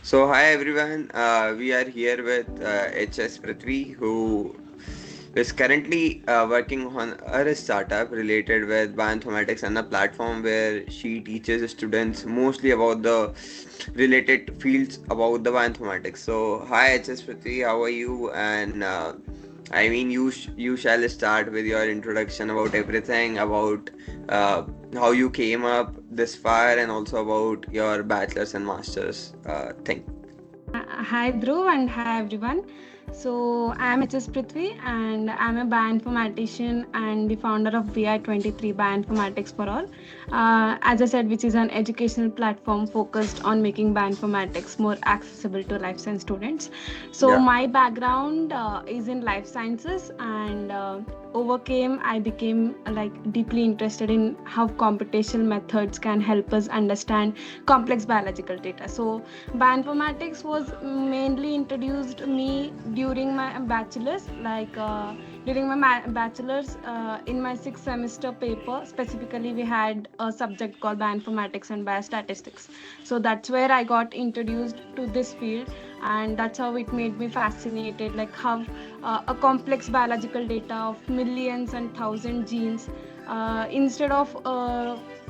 So, hi everyone. We are here with HS Prithvi, who is currently working on a startup related with bioinformatics and a platform where she teaches students mostly about the related fields about the bioinformatics. So, hi HS Prithvi, how are you? And you shall start with your introduction about everything about uh, how you came up this far, and also about your bachelor's and master's thing. Hi Dhruv and hi everyone. So I'm HS Prithvi and I'm a bioinformatician and the founder of BI23 Bioinformatics for All. As I said, which is an educational platform focused on making bioinformatics more accessible to life science students. So Yeah. my background is in life sciences and overcame I became deeply interested in how computational methods can help us understand complex biological data. So bioinformatics was mainly introduced me during my bachelor's, during my bachelor's in my sixth semester paper. Specifically, we had a subject called bioinformatics and biostatistics. So that's where I got introduced to this field, and that's how it made me fascinated, like how a complex biological data of millions and thousand genes, instead of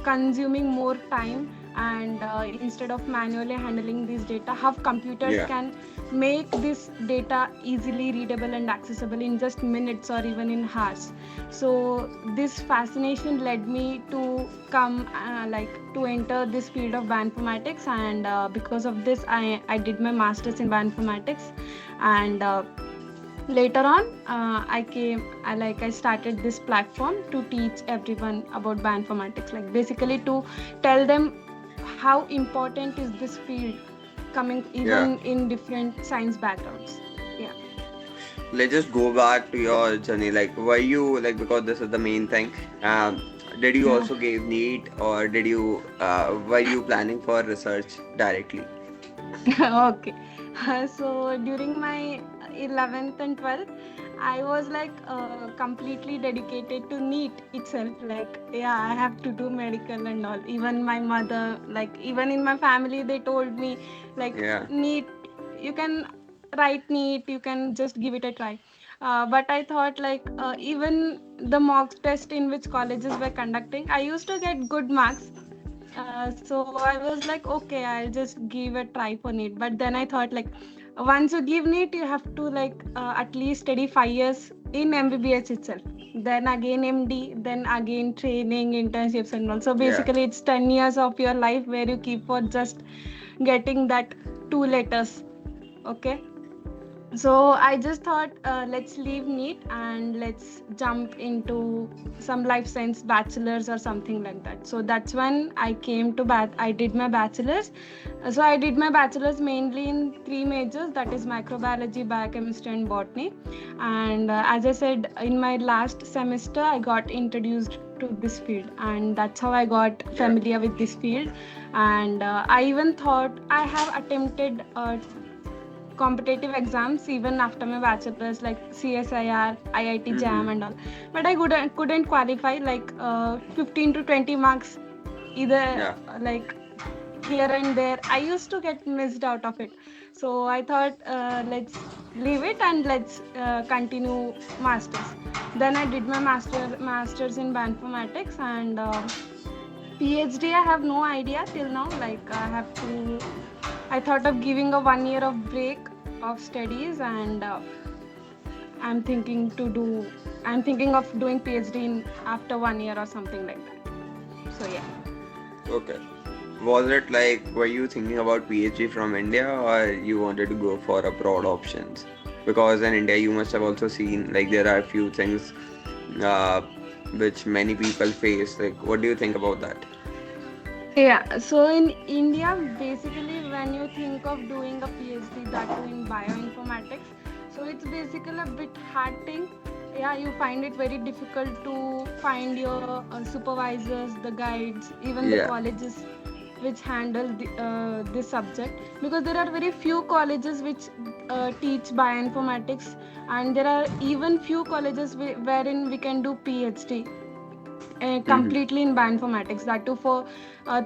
consuming more time and instead of manually handling this data, how computers Yeah. can make this data easily readable and accessible in just minutes or even in hours. So this fascination led me to come to enter this field of bioinformatics, and because of this I did my masters in bioinformatics. And later on I started this platform to teach everyone about bioinformatics, like basically to tell them how important is this field, coming Yeah. even in different science backgrounds. Yeah. Let's just go back to your journey. Like, were you like, because this is the main thing? Did you also give NEET, or did you were you planning for research directly? Okay. So during my 11th and 12th, I was completely dedicated to NEET itself. Like, yeah, I have to do medical and all. Even my mother, like, even in my family, they told me, like, Yeah. NEET, you can write NEET, you can just give it a try. But I thought, even the mock test in which colleges were conducting, I used to get good marks. So I was like, okay, I'll just give a try for NEET. But then I thought, like, once you give NEET, you have to at least study 5 years in MBBS itself. Then again MD, then again training, internships, and all. So Yeah. basically, it's 10 years of your life where you keep for just getting that two letters. Okay. So I just thought, let's leave NEET and let's jump into some life science bachelor's or something like that. So that's when I came to I did my bachelor's. So I did my bachelor's mainly in three majors, that is microbiology, biochemistry, and botany. And as I said, in my last semester, I got introduced to this field, and that's how I got Yeah. familiar with this field. And I even thought I have attempted competitive exams even after my bachelor's, like CSIR, IIT Mm-hmm. JAM and all, but I couldn't qualify, 15 to 20 marks either, Yeah. like here and there. I used to get missed out of it. So I thought, let's leave it and let's continue masters. Then I did my masters in bioinformatics, and PhD I have no idea till now. I thought of giving a 1 year of break of studies, and I'm thinking to do. I'm thinking of doing PhD in after 1 year or something like that. So yeah. Okay. Was it like, were you thinking about PhD from India, or you wanted to go for abroad options? Because in India, you must have also seen like there are a few things uh, which many people face. Like, what do you think about that? Yeah, so in India, basically, when you think of doing a PhD, that too in bioinformatics, so it's basically a bit hard thing. Yeah, you find it very difficult to find your supervisors, the guides, even the Yeah. colleges which handle this subject, because there are very few colleges which teach bioinformatics, and there are even few colleges wherein we can do PhD. Mm-hmm. completely in bioinformatics, that too for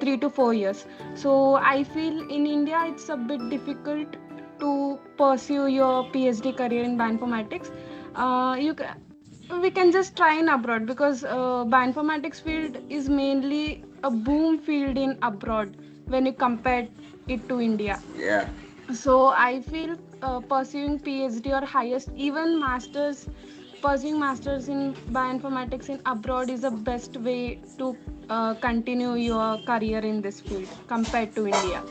3 to 4 years. So I feel in India it's a bit difficult to pursue your PhD career in bioinformatics. We can just try in abroad, because bioinformatics field is mainly a boom field in abroad when you compare it to India. Yeah. So I feel pursuing PhD or highest, even masters, pursuing masters in bioinformatics in abroad is the best way to continue your career in this field compared to India.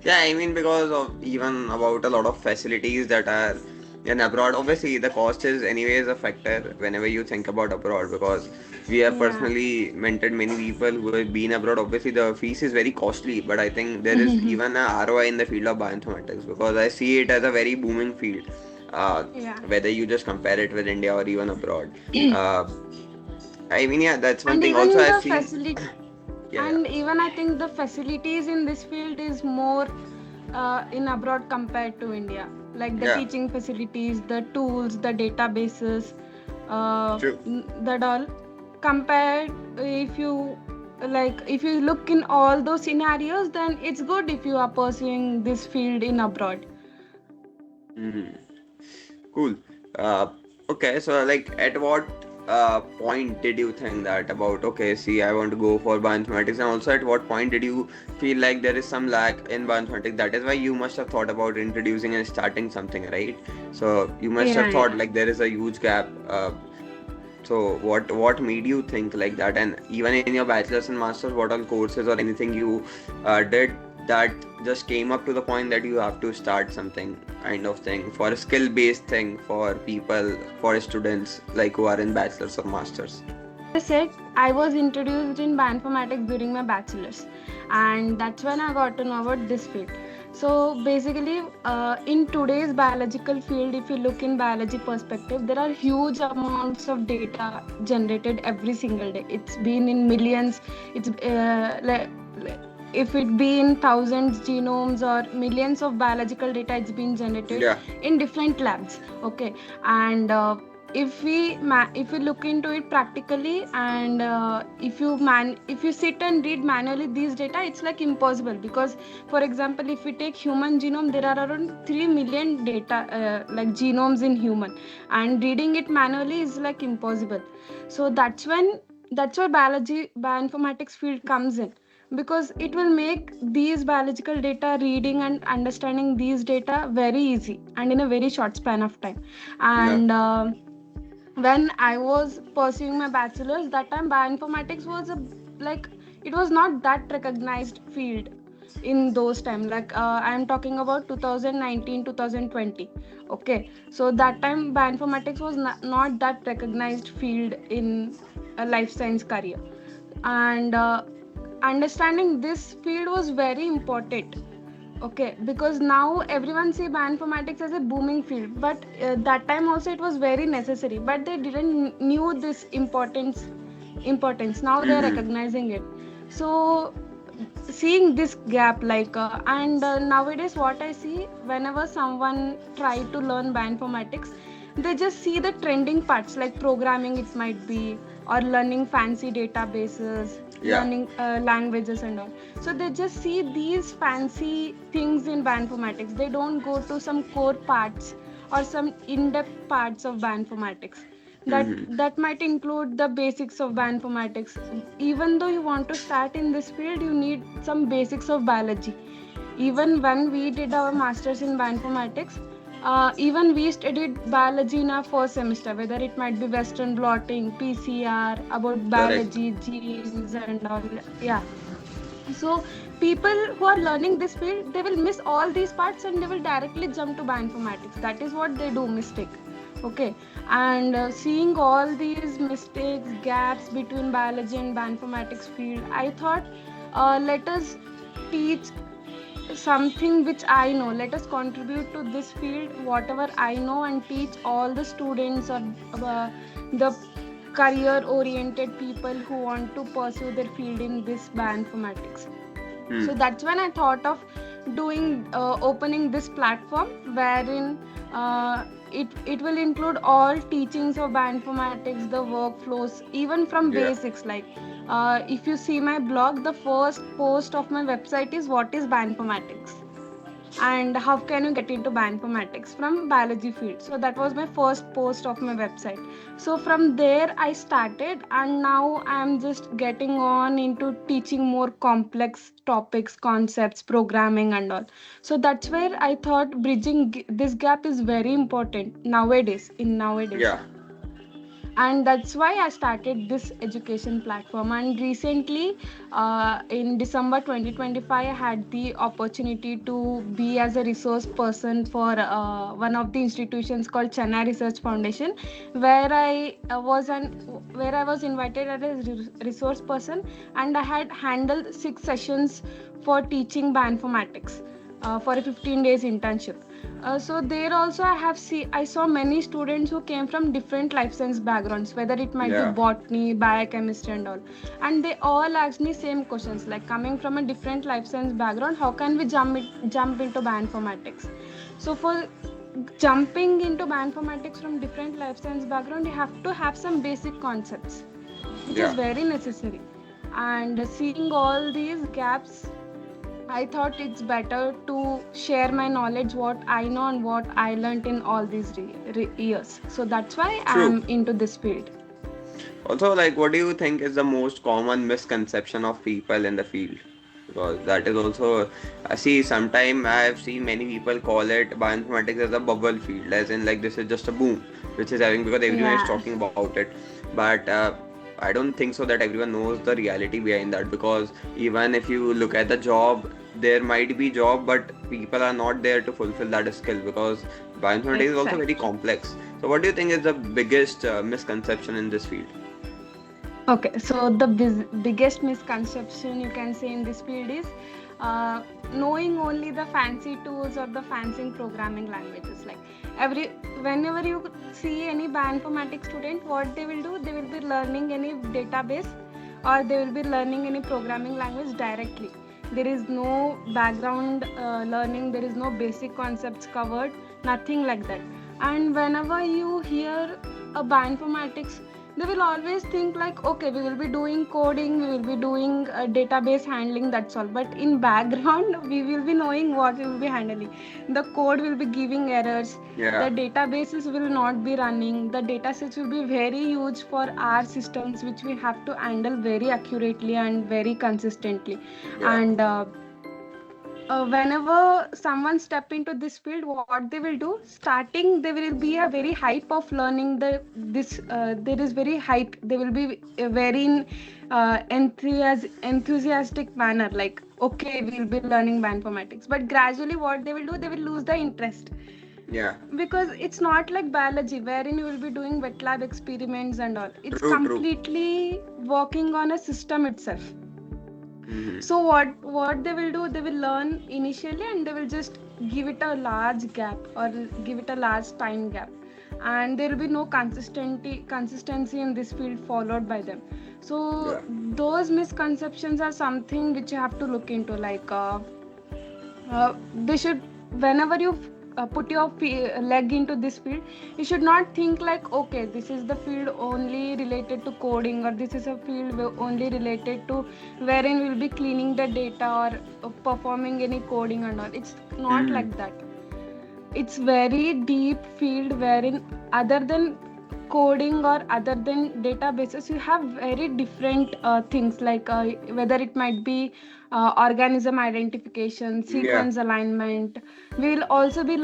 Yeah, I mean, because of even about a lot of facilities that are in abroad. Obviously, the cost is anyways a factor whenever you think about abroad, because we have Yeah. personally mentored many people who have been abroad. Obviously, the fees is very costly, but I think there is even a ROI in the field of bioinformatics, because I see it as a very booming field. Uh, Yeah. Whether you just compare it with India or even abroad. Uh, I mean, yeah, that's one and thing. Also, even I've the seen. facility Yeah, yeah. and even I think the facilities in this field is more in abroad compared to India, like the Yeah, teaching facilities, the tools, the databases, true. that all compared. If you if you look in all those scenarios, then it's good if you are pursuing this field in abroad. Hmm. Cool. Uh, okay, so like at what point did you think that about, okay, see, I want to go for bioinformatics, and also at what point did you feel like there is some lack in bioinformatics? That is why you must have thought about introducing and starting something, right? So you must have Yeah, thought yeah. like there is a huge gap. So what made you think like that? And even in your bachelor's and master's, what all courses or anything you did that just came up to the point that you have to start something kind of thing for a skill-based thing for people, for students like who are in bachelor's or masters? As I said, I was introduced in bioinformatics during my bachelor's, and that's when I got to know about this field. So basically, in today's biological field, if you look in biology perspective, there are huge amounts of data generated every single day. It's been in millions. It's if it be in thousands genomes or millions of biological data, it's been generated Yeah. in different labs. Okay, and if we look into it practically, and if you sit and read manually these data, it's like impossible, because for example, if we take human genome, there are around 3 million data genomes in human, and reading it manually is like impossible. So that's where biology bioinformatics field comes in, because it will make these biological data, reading and understanding these data, very easy and in a very short span of time. Yeah. And when I was pursuing my bachelor's, that time bioinformatics was a like it was not that recognized field in those time. I am talking about 2019, 2020. Okay, so that time bioinformatics was not that recognized field in a life science career, and understanding this field was very important. Okay, because now everyone see bioinformatics as a booming field, but that time also it was very necessary, but they didn't knew this importance. Now they are Mm-hmm. recognizing it. So seeing this gap, and nowadays what I see, whenever someone try to learn bioinformatics, they just see the trending parts like programming, it might be, or learning fancy databases, Yeah. learning languages and all. So they just see these fancy things in bioinformatics. They don't go to some core parts or some in-depth parts of bioinformatics. that Mm-hmm. that might include the basics of bioinformatics. Even though you want to start in this field, you need some basics of biology. Even when we did our masters in bioinformatics, even we studied biology in our first semester, whether it might be western blotting, PCR, about Correct. biology, genes and all. Yeah. So people who are learning this field, they will miss all these parts and they will directly jump to bioinformatics. That is what they do mistake. Okay, and seeing all these mistakes, gaps between biology and bioinformatics field, I thought, let us teach something which I know. Let us contribute to this field whatever I know, and teach all the students or the career oriented people who want to pursue their field in this bioinformatics. Hmm. So that's when I thought of doing opening this platform wherein it will include all teachings of bioinformatics, the workflows, even from Yeah. basics. Like if you see my blog, the first post of my website is what is bioinformatics and how can you get into bioinformatics from biology field. So that was my first post of my website. So from there I started, and now I'm just getting on into teaching more complex topics, concepts, programming and all. So that's where I thought bridging this gap is very important nowadays, Yeah. and that's why I started this education platform. And recently, in December 2025, I had the opportunity to be as a resource person for one of the institutions called Chennai Research Foundation, where I was invited as a resource person, and I had handled 6 sessions for teaching bioinformatics for a 15 days internship. So there also I saw many students who came from different life science backgrounds, whether it might be Yeah. botany, biochemistry and all. And they all asked me same questions, like coming from a different life science background, how can we jump into bioinformatics? So for jumping into bioinformatics from different life science background, you have to have some basic concepts, which is Yeah. very necessary. And seeing all these gaps, I thought it's better to share my knowledge, what I know and what I learned in all these years. So that's why True. I'm into this field. Also, like, what do you think is the most common misconception of people in the field? Because that is also, I see, sometime I've seen many people call it bioinformatics as a bubble field, as in, like, this is just a boom, which is having because everyone is Yeah, talking about it. But I don't think so that everyone knows the reality behind that, because even if you look at the job, there might be job, but people are not there to fulfill that skill because bioinformatics is also very exactly. complex. So, what do you think is the biggest misconception in this field? Okay, so the biggest misconception you can say in this field is uh, knowing only the fancy tools or the fancy programming languages. Like every whenever you see any bioinformatics student, what they will do, they will be learning any database or they will be learning any programming language directly. There is no background learning, there is no basic concepts covered, nothing like that. And whenever you hear a bioinformatics, they will always think like, okay, we will be doing coding, we will be doing database handling, that's all. But in background we will be knowing what we will be handling. The code will be giving errors, the Yeah. databases will not be running, the datasets will be very huge for our systems, which we have to handle very accurately and very consistently. Yeah. And whenever someone step into this field, what they will do, starting there will be a very hype of learning this there is very hype, they will be very enthusiastic manner, like okay, we will be learning bioinformatics. But gradually what they will do, they will lose the interest, Yeah. because it's not like biology wherein you will be doing wet lab experiments and all. It's True. True. completely working on a system itself. Hmm. So what they will do, they will learn initially and they will just give it a large gap or give it a large time gap, and there will be no consistency in this field followed by them. So Yeah. those misconceptions are something which you have to look into, like they should, whenever you put your leg into this field, you should not think like, okay, this is the field only related to coding, or this is a field only related to wherein we'll be cleaning the data or performing any coding and all. It's not Hmm. like that. It's very deep field wherein other than coding or other than databases, you have very different things, like whether it might be organism identification, Yeah. sequence alignment. We will also be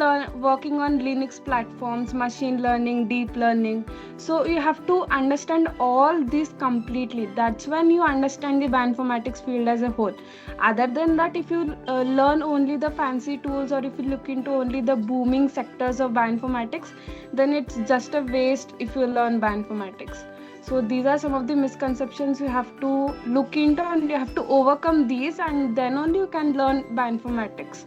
working on Linux platforms, machine learning, deep learning. So you have to understand all this completely. That's when you understand the bioinformatics field as a whole. Other than that, if you learn only the fancy tools, or if you look into only the booming sectors of bioinformatics, then it's just a waste if you learn bioinformatics. So these are some of the misconceptions you have to look into, and you have to overcome these, and then only you can learn bioinformatics.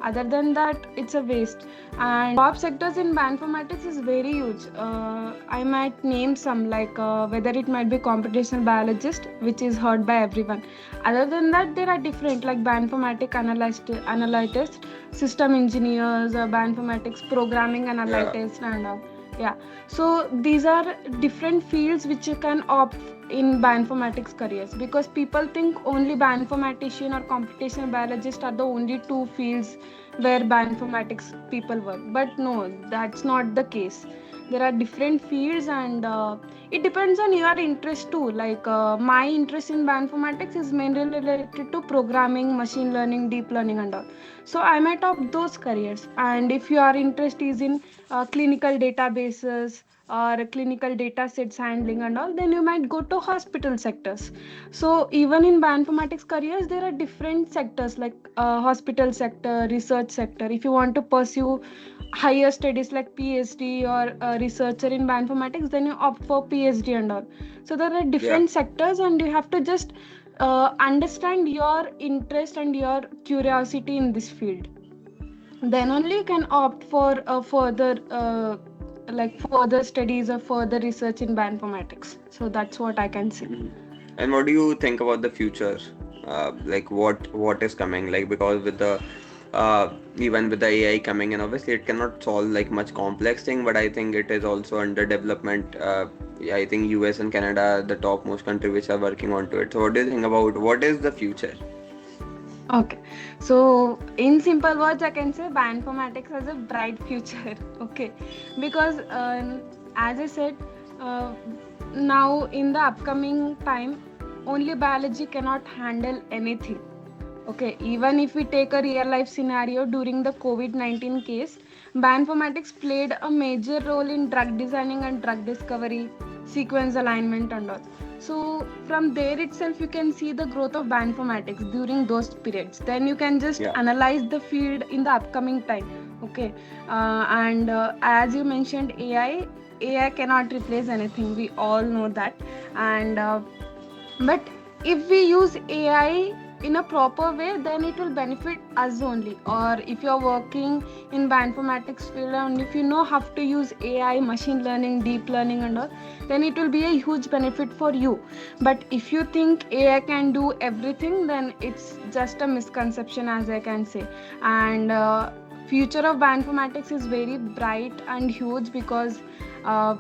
Other than that, it's a waste. And job sectors in bioinformatics is very huge. I might name some, like whether it might be computational biologist, which is heard by everyone. Other than that, there are different, like bioinformatic analyst, system engineers, bioinformatics programming Yeah. analyst, and yeah. So these are different fields which you can opt in bioinformatics careers, because people think only bioinformatician or computational biologist are the only two fields where bioinformatics people work. But no, that's not the case. There are different fields, and it depends on your interest too. Like my interest in bioinformatics is mainly related to programming, machine learning, deep learning, and all. So I might opt those careers. And if your interest is in clinical databases or clinical data sets handling and all, then you might go to hospital sectors. So even in bioinformatics careers, there are different sectors, like hospital sector, research sector. If you want to pursue higher studies like PhD or researcher in bioinformatics, then you opt for PhD and all. So there are Yeah. different sectors, and you have to just understand your interest and your curiosity in this field. Then only you can opt for further studies or further research in bioinformatics. So that's what I can say. Mhm. And what do you think about the future? Like what is coming? Like because with the even with the AI coming in, obviously it cannot solve like much complex thing, but I think it is also under development. Yeah, I think US and Canada are the topmost country which are working onto it. So what do you think about what is the future? Okay, so in simple words, I can say bioinformatics has a bright future. Okay, because as I said, uh, now in the upcoming time, only biology cannot handle anything. Okay, even if we take a real life scenario during the COVID-19 case, bioinformatics played a major role in drug designing and drug discovery, sequence alignment, and all. So, from there itself, you can see the growth of bioinformatics during those periods. Then you can just Yeah. analyze the field in the upcoming time. Okay, and as you mentioned, AI cannot replace anything. We all know that, and but if we use AI in a proper way, then it will benefit us only. Or if you're working in bioinformatics field, and if you know how to use AI, machine learning, deep learning, and all, then it will be a huge benefit for you. But if you think AI can do everything, then it's just a misconception, as I can say. And future of bioinformatics is very bright and huge, because uh,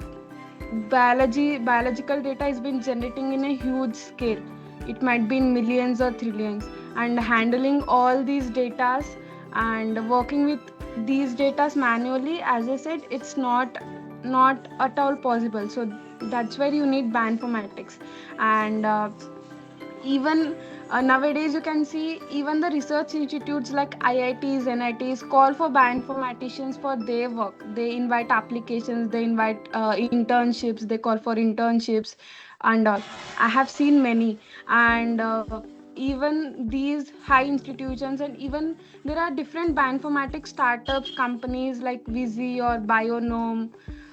biological data has been generating in a huge scale. It might be in millions or trillions, and handling all these datas and working with these datas manually, as I said, it's not at all possible. So that's where you need bioinformatics. And even nowadays you can see even the research institutes like IITs, NITs call for bioinformaticians for their work. They invite applications, they invite internships, they call for internships and all. I have seen many. And even these high institutions, and even there are different bioinformatics startups companies like Vizi or Bionome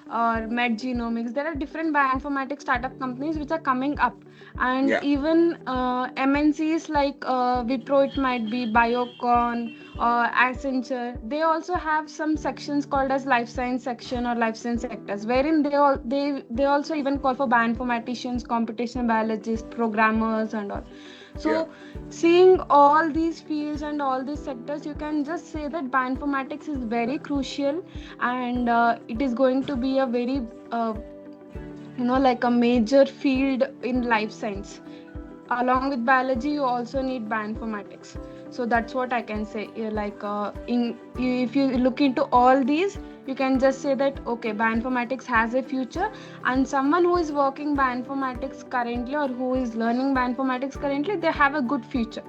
or Medgenomics. There are different bioinformatics startup companies which are coming up. And Yeah. even MNCs like Wipro, it might be Biocon or Accenture, they also have some sections called as life science section or life science sectors, wherein they also even call for bioinformaticians, computational biologists, programmers, and all. Yeah. So seeing all these fields and all these sectors, you can just say that bioinformatics is very crucial. And it is going to be a very like a major field in life science. Along with biology, you also need bioinformatics. So that's what I can say. Like if you look into all these, you can just say that okay, bioinformatics has a future. And someone who is working bioinformatics currently, or who is learning bioinformatics currently, they have a good future.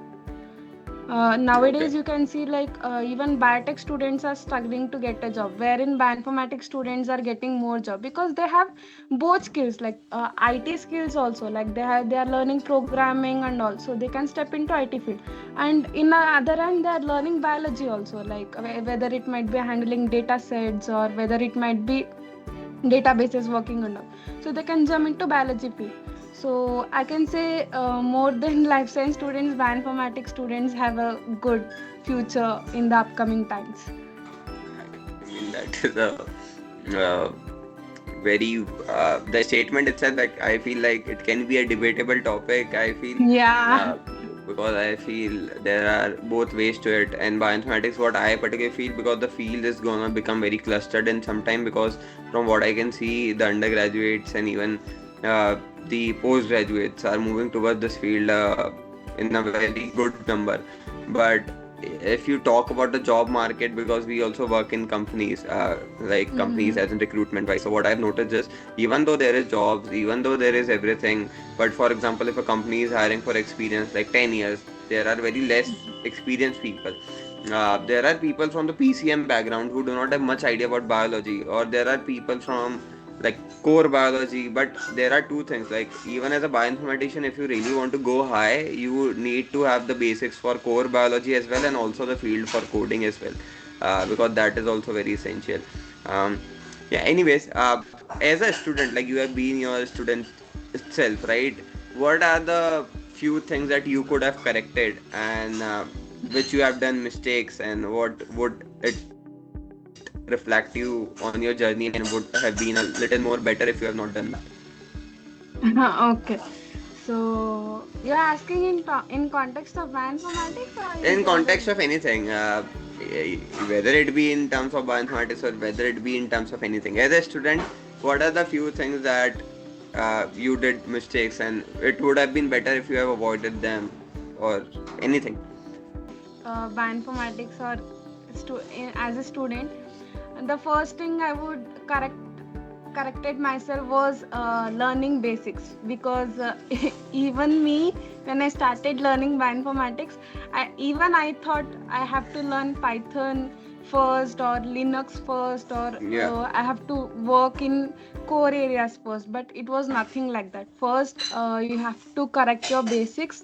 Okay. Nowadays you can see like even biotech students are struggling to get a job, wherein bioinformatics students are getting more job, because they have both skills, like IT skills also, like they are learning programming and also they can step into IT field. And in the other hand, they are learning biology also, like whether it might be handling data sets or whether it might be databases working on, so they can jump into biology field. So I can say more than life science students, bioinformatics students have a good future in the upcoming times. I mean, that is a uh, very the statement itself. Like, I feel like it can be a debatable topic. I feel Yeah. uh, because I feel there are both ways to it. And bioinformatics, what I particularly feel, because the field is gonna become very clustered in some time. Because from what I can see, the undergraduates and even uh, the postgraduates are moving towards this field in a very good number. But if you talk about the job market, because we also work in companies, like companies Mhm. as in recruitment wise, so what I've noticed is, even though there is jobs, even though there is everything, but for example, if a company is hiring for experience like 10 years, there are very less experienced people. There are people from the PCM background who do not have much idea about biology, or there are people from like core biology. But there are two things, like even as a bioinformatician, if you really want to go high, you need to have the basics for core biology as well, and also the field for coding as well, because that is also very essential. um, yeah, anyways, as a student, like you have been your student itself, right? What are the few things that you could have corrected, and which you have done mistakes, and what would it reflect you on your journey, and would have been a little more better if you have not done that? Okay. So you're asking in context of bioinformatics or in In general? context of anything, whether it be in terms of bioinformatics or whether it be in terms of anything, as a student, what are the few things that you did mistakes, and it would have been better if you have avoided them, or anything? Bioinformatics or as a student, the first thing I would corrected myself was learning basics, because even me, when I started learning bioinformatics, I thought I have to learn Python first or Linux first, or Yeah. I have to work in core areas first, but it was nothing like that. First you have to correct your basics,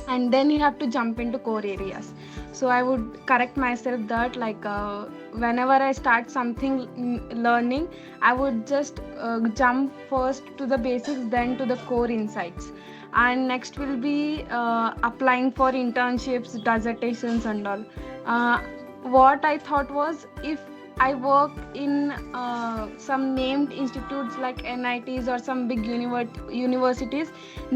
and then you have to jump into core areas. So I would correct myself that, like, whenever I start something learning, I would just jump first to the basics, then to the core insights, and next will be applying for internships, dissertations and all. uh, what I thought was, if I work in some named institutes like NITs or some big universities,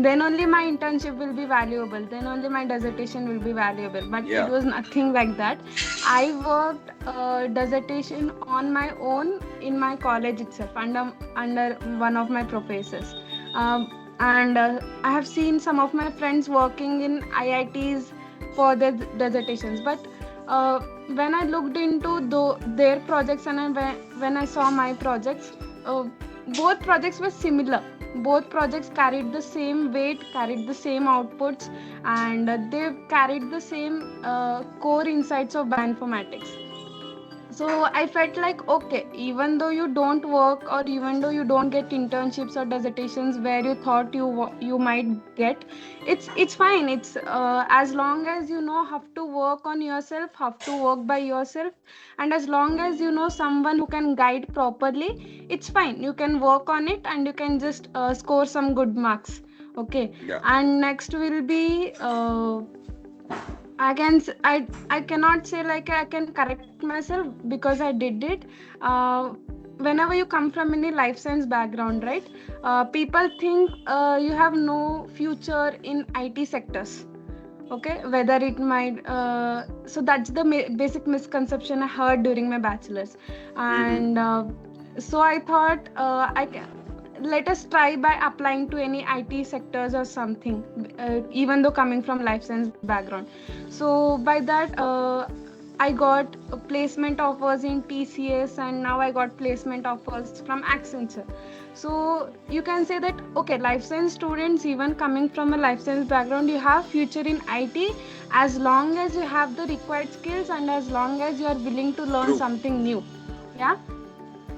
then only my internship will be valuable, then only my dissertation will be valuable. But it Yeah. was nothing like that. I worked dissertation on my own in my college itself, under one of my professors. And I have seen some of my friends working in IITs for their dissertations. But uh, when I looked into their projects, and when I saw my projects, uh, both projects were similar. Both projects carried the same weight, carried the same outputs, and they carried the same core insights of bioinformatics. So I felt like, okay, even though you don't work, or even though you don't get internships or dissertations where you thought you might get, it's fine. It's as long as you know how to work on yourself, how to work by yourself, and as long as you know someone who can guide properly, it's fine. You can work on it, and you can just score some good marks. Okay. Yeah. And next will be I cannot say like I can correct myself, because I did it. uh, Whenever you come from any life science background, right, people think you have no future in IT sectors. Okay, whether it might so that's the basic misconception I heard during my bachelor's. Mm-hmm. And so I thought, let us try by applying to any IT sectors or something, even though coming from life science background. So by that, I got placement offers in TCS, and now I got placement offers from Accenture. So you can say that, okay, life science students, even coming from a life science background, you have future in IT, as long as you have the required skills, and as long as you are willing to learn True. something new. Yeah.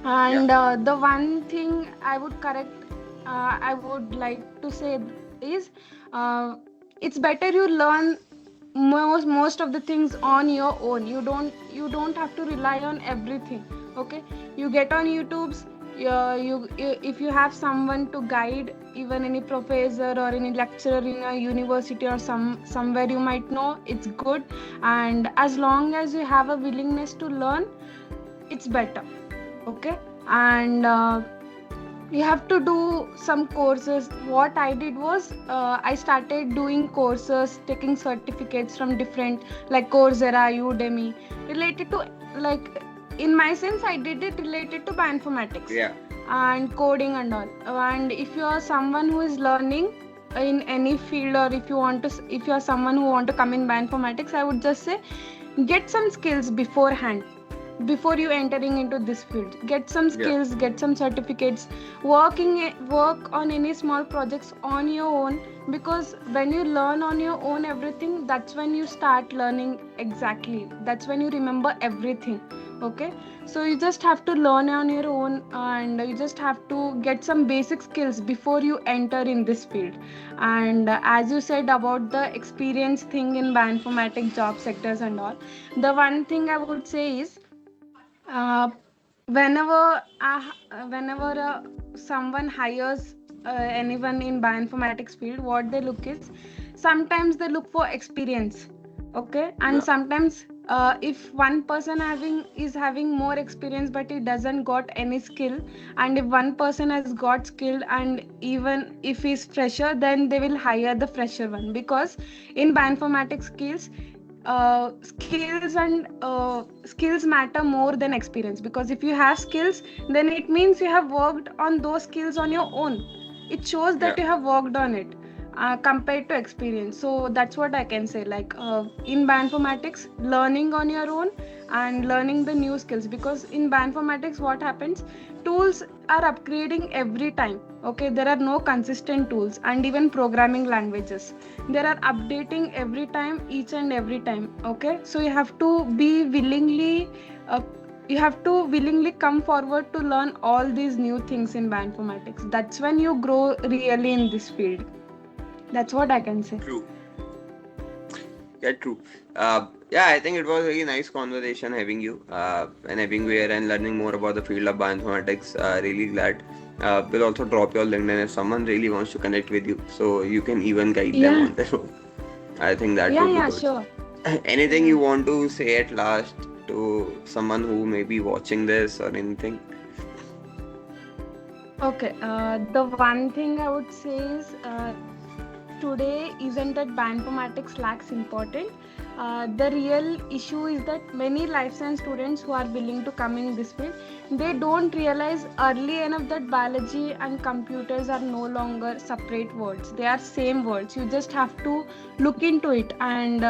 Yeah. And the one thing I would correct, I would like to say is, uh, it's better you learn most of the things on your own. You don't have to rely on everything. Okay, you get on YouTube's, if you have someone to guide, even any professor or any lecturer in a university or somewhere you might know, it's good. And as long as you have a willingness to learn, it's better. Okay. And you have to do some courses. What I did was, I started doing courses, taking certificates from different, like Coursera, Udemy, related to, like, in my sense I did it related to bioinformatics. Yeah. And coding and all. And if you are someone who is learning in any field, or if you are someone who want to come in bioinformatics, I would just say, get some skills beforehand, before you entering into this field. Get some skills, get some certificates, work on any small projects on your own, because when you learn on your own everything, that's when you start learning. Exactly, that's when you remember everything. Okay. So you just have to learn on your own, and you just have to get some basic skills before you enter in this field. And as you said about the experience thing in bioinformatics job sectors and all, the one thing I would say is, uh, whenever someone hires anyone in bioinformatics field, what they look is, sometimes they look for experience. Okay. And sometimes, if one person having more experience but he doesn't got any skill, and if one person has got skill, and even if he's fresher, then they will hire the fresher one, because in bioinformatics skills matter more than experience. Because if you have skills, then it means you have worked on those skills on your own. It shows that you have worked on it, compared to experience. So that's what I can say, like, in bioinformatics, learning on your own and learning the new skills. Because in bioinformatics what happens, tools are upgrading every time. Okay. There are no consistent tools, and even programming languages, they are updating every time, each and every time. Okay. So uh, you have to willingly come forward to learn all these new things in bioinformatics. That's when you grow really in this field. That's what I can say. True. Yeah, true. Yeah, I think it was a really nice conversation having you and having you here and learning more about the field of bioinformatics. Really glad. We'll also drop your LinkedIn if someone really wants to connect with you, so you can even guide them on the road. I think that would be good. Sure. Anything you want to say at last to someone who may be watching this or anything? Okay. The one thing I would say is, today isn't that bioinformatics lacks important. The real issue is that many life science students who are willing to come in this field, they don't realize early enough that biology and computers are no longer separate words. They are same words. You just have to look into it. And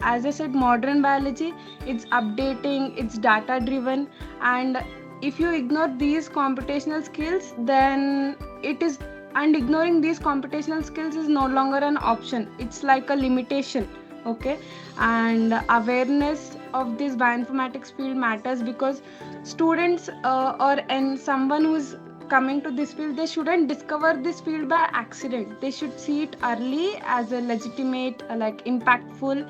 as I said, modern biology, it's updating, it's data driven, and if you ignore these computational skills, then it is and ignoring these computational skills is no longer an option. It's like a limitation. Okay. And awareness of this bioinformatics field matters, because students, and someone who's coming to this field, they shouldn't discover this field by accident. They should see it early as a legitimate, like, impactful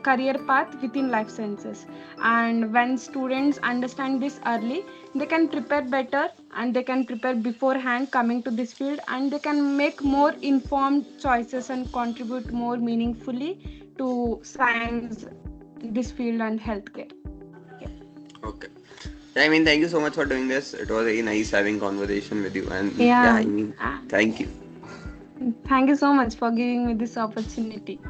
career path within life sciences. And when students understand this early, they can prepare better, and they can prepare beforehand coming to this field, and they can make more informed choices and contribute more meaningfully to science, this field, and healthcare. Yeah. Okay. I mean, thank you so much for doing this. It was very nice having conversation with you. And Yeah. I mean, thank you. Thank you so much for giving me this opportunity.